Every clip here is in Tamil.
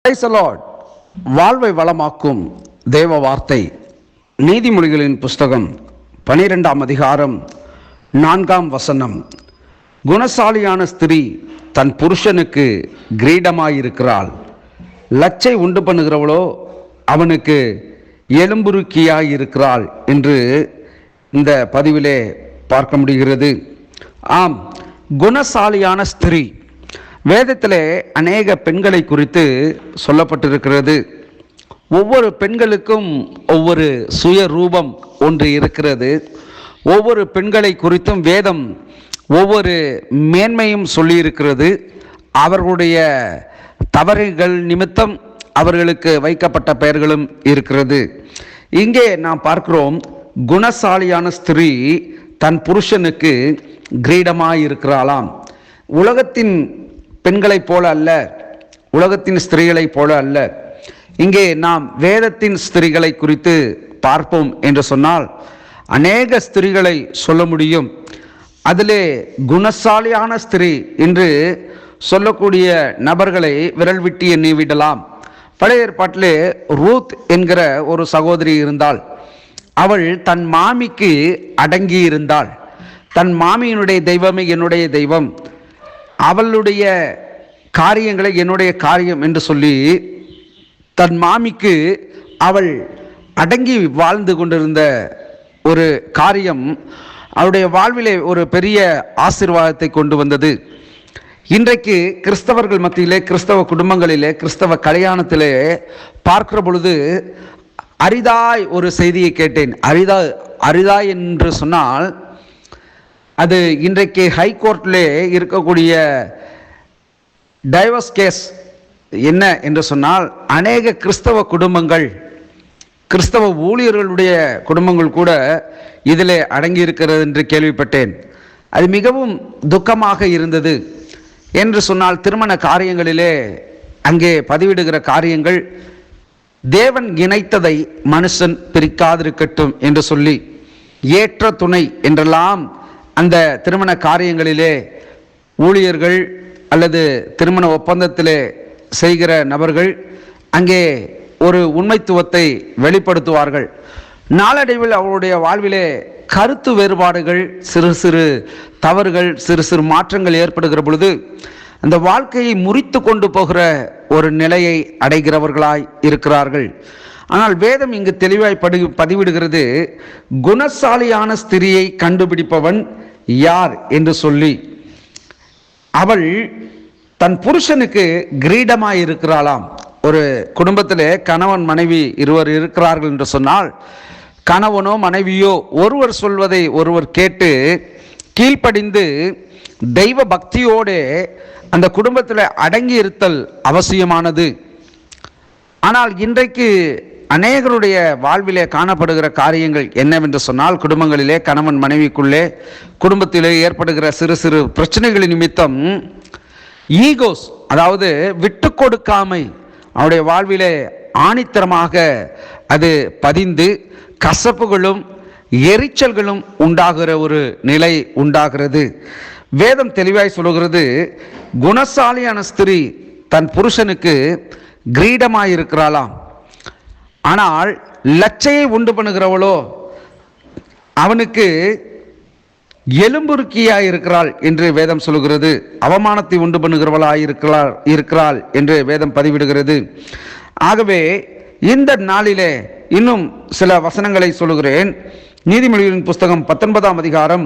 Praise the Lord. வாழ்வை வளமாக்கும் தேவ வார்த்தை நீதிமொழிகளின் புஸ்தகம் 12ஆம் அதிகாரம் 4ஆம் வசனம். குணசாலியான ஸ்திரீ தன் புருஷனுக்கு கிரீடமாயிருக்கிறாள், லச்சை உண்டு பண்ணுகிறவளோ அவனுக்கு எலும்புருக்கியாயிருக்கிறாள் என்று இந்த பதிவிலே பார்க்க முடிகிறது. ஆம், குணசாலியான ஸ்திரீ. வேதத்திலே அநேக பெண்களை குறித்து சொல்லப்பட்டிருக்கிறது. ஒவ்வொரு பெண்களுக்கும் ஒவ்வொரு சுய ரூபம் ஒன்று இருக்கிறது. ஒவ்வொரு பெண்களை குறித்தும் வேதம் ஒவ்வொரு மேன்மையும் சொல்லியிருக்கிறது. அவர்களுடைய தவறுகள் நிமித்தம் அவர்களுக்கு வைக்கப்பட்ட பெயர்களும் இருக்கிறது. இங்கே நாம் பார்க்கிறோம், குணசாலியான ஸ்திரீ தன் புருஷனுக்கு கிரீடமாயிருக்கிறாளாம். உலகத்தின் பெண்களைப் போல அல்ல, உலகத்தின் ஸ்திரீகளைப் போல அல்ல. இங்கே நாம் வேதத்தின் ஸ்திரீகளை குறித்து பார்ப்போம் என்று சொன்னால் அநேக ஸ்திரீகளை சொல்ல முடியும். அதிலே குணசாலியான ஸ்திரீ என்று சொல்லக்கூடிய நபர்களை விரல் விட்டு எண்ணி விடலாம். பழைய ஏற்பாட்டிலே ரூத் என்கிற ஒரு சகோதரி இருந்தாள். அவள் தன் மாமிக்கு அடங்கி இருந்தாள். தன் மாமியினுடைய தெய்வமே என்னுடைய தெய்வம், அவளுடைய காரியங்களை என்னுடைய காரியம் என்று சொல்லி தன் மாமிக்கு அவள் அடங்கி வாழ்ந்து கொண்டிருந்த ஒரு காரியம் அவருடைய வாழ்விலே ஒரு பெரிய ஆசீர்வாதத்தை கொண்டு வந்தது. இன்றைக்கு கிறிஸ்தவர்கள் மத்தியிலே, கிறிஸ்தவ குடும்பங்களிலே, கிறிஸ்தவ கல்யாணத்திலே பார்க்கிற பொழுது அரிதாய் ஒரு செய்தியை கேட்டேன். அரிதாய் என்று சொன்னால் அது இன்றைக்கு ஹைகோர்ட்டிலே இருக்கக்கூடிய டைவர்ஸ் கேஸ் என்ன என்று சொன்னால், அநேக கிறிஸ்தவ குடும்பங்கள், கிறிஸ்தவ ஊழியர்களுடைய குடும்பங்கள் கூட இதிலே அடங்கி இருக்கிறது என்று கேள்விப்பட்டேன். அது மிகவும் துக்கமாக இருந்தது. என்று சொன்னால் திருமண காரியங்களிலே அங்கே பதிவிடுகிற காரியங்கள், தேவன் இணைத்ததை மனுஷன் பிரிக்காதிருக்கட்டும் என்று சொல்லி ஏற்ற துணை என்றெல்லாம் அந்த திருமண காரியங்களிலே ஊழியர்கள் அல்லது திருமண ஒப்பந்தத்திலே செய்கிற நபர்கள் அங்கே ஒரு உண்மைத்துவத்தை வெளிப்படுத்துவார்கள். நாளடைவில் அவருடைய வாழ்விலே கருத்து வேறுபாடுகள், சிறு சிறு தவறுகள், சிறு சிறு மாற்றங்கள் ஏற்படுகிற பொழுது அந்த வாழ்க்கையை முறித்து கொண்டு போகிற ஒரு நிலையை அடைகிறவர்களாய் இருக்கிறார்கள். ஆனால் வேதம் இங்கு தெளிவாய் பதிவிடுகிறது, குணசாலியான ஸ்திரியை கண்டுபிடிப்பவன் யார் என்று சொல்லி. அவள் தன் புருஷனுக்கு கிரீடமாய் இருக்கிறாளாம். ஒரு குடும்பத்திலே கணவன் மனைவி இருவர் இருக்கிறார்கள் என்று சொன்னால், கணவனோ மனைவியோ ஒருவர் சொல்வதை ஒருவர் கேட்டு கீழ்ப்படிந்து தெய்வ பக்தியோடு அந்த குடும்பத்தில் அடங்கி இருத்தல் அவசியமானது. ஆனால் இன்றைக்கு அநேகருடைய வாழ்விலே காணப்படுகிற காரியங்கள் என்னவென்று சொன்னால், குடும்பங்களிலே கணவன் மனைவிக்குள்ளே குடும்பத்திலே ஏற்படுகிற சிறு சிறு பிரச்சனைகளின் நிமித்தம் ஈகோஸ், அதாவது விட்டு கொடுக்காமை அவருடைய வாழ்விலே ஆணித்தரமாக அது பதிந்து கசப்புகளும் எரிச்சல்களும் உண்டாகிற ஒரு நிலை உண்டாகிறது. வேதம் தெளிவாய் சொல்லுகிறது, குணசாலியான ஸ்திரீ தன் புருஷனுக்கு கிரீடமாயிருக்கிறாளாம். ஆனால் லச்சையை உண்டு பண்ணுகிறவளோ அவனுக்கு எலும்புருக்கியாயிருக்கிறாள் என்று வேதம் சொல்லுகிறது. அவமானத்தை உண்டு பண்ணுகிறவளாயிருக்கிறாள் என்று வேதம் பதிவிடுகிறது. ஆகவே இந்த நாளிலே இன்னும் சில வசனங்களை சொல்லுகிறேன். நீதிமொழிகளின் புஸ்தகம் 19ஆம் அதிகாரம்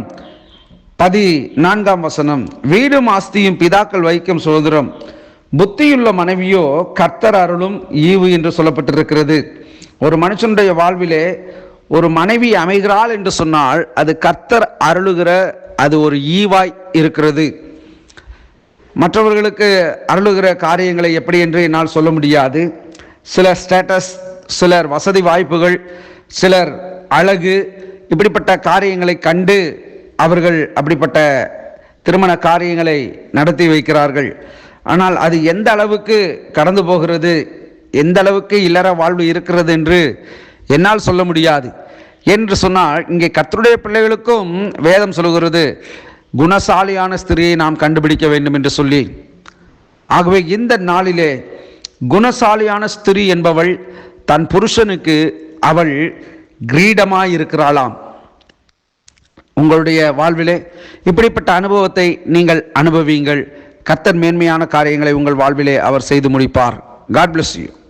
14ஆம் வசனம். வீடும் ஆஸ்தியும் பிதாக்கள் வைக்கும் சுதந்திரம், புத்தியுள்ள மனைவியோ கர்த்தர் அருளும் ஈவு என்று சொல்லப்பட்டிருக்கிறது. ஒரு மனுஷனுடைய வாழ்விலே ஒரு மனைவி அமைகிறாள் என்று சொன்னால் அது கர்த்தர் அருளுகிற அது ஒரு ஈவாய் இருக்கிறது. மற்றவர்களுக்கு அருளுகிற காரியங்களை எப்படி என்று என்னால் சொல்ல முடியாது. சிலர் ஸ்டேட்டஸ், சிலர் வசதி வாய்ப்புகள், சிலர் அழகு, இப்படிப்பட்ட காரியங்களை கண்டு அவர்கள் அப்படிப்பட்ட திருமண காரியங்களை நடத்தி வைக்கிறார்கள். ஆனால் அது எந்த அளவுக்கு கடந்து போகிறது, எந்த அளவுக்கு இல்லற வாழ்வு இருக்கிறது என்று என்னால் சொல்ல முடியாது. என்று சொன்னால் இங்கே கர்த்தருடைய பிள்ளைகளுக்கும் வேதம் சொல்லுகிறது, குணசாலியான ஸ்திரியை நாம் கண்டுபிடிக்க வேண்டும் என்று சொல்லி. ஆகவே இந்த நாளிலே குணசாலியான ஸ்திரீ என்பவள் தன் புருஷனுக்கு அவள் கிரீடமாயிருக்கிறாளாம். உங்களுடைய வாழ்விலே இப்படிப்பட்ட அனுபவத்தை நீங்கள் அனுபவியுங்கள். கர்த்தர் மேன்மையான காரியங்களை உங்கள் வாழ்விலே அவர் செய்து முடிப்பார். God bless you.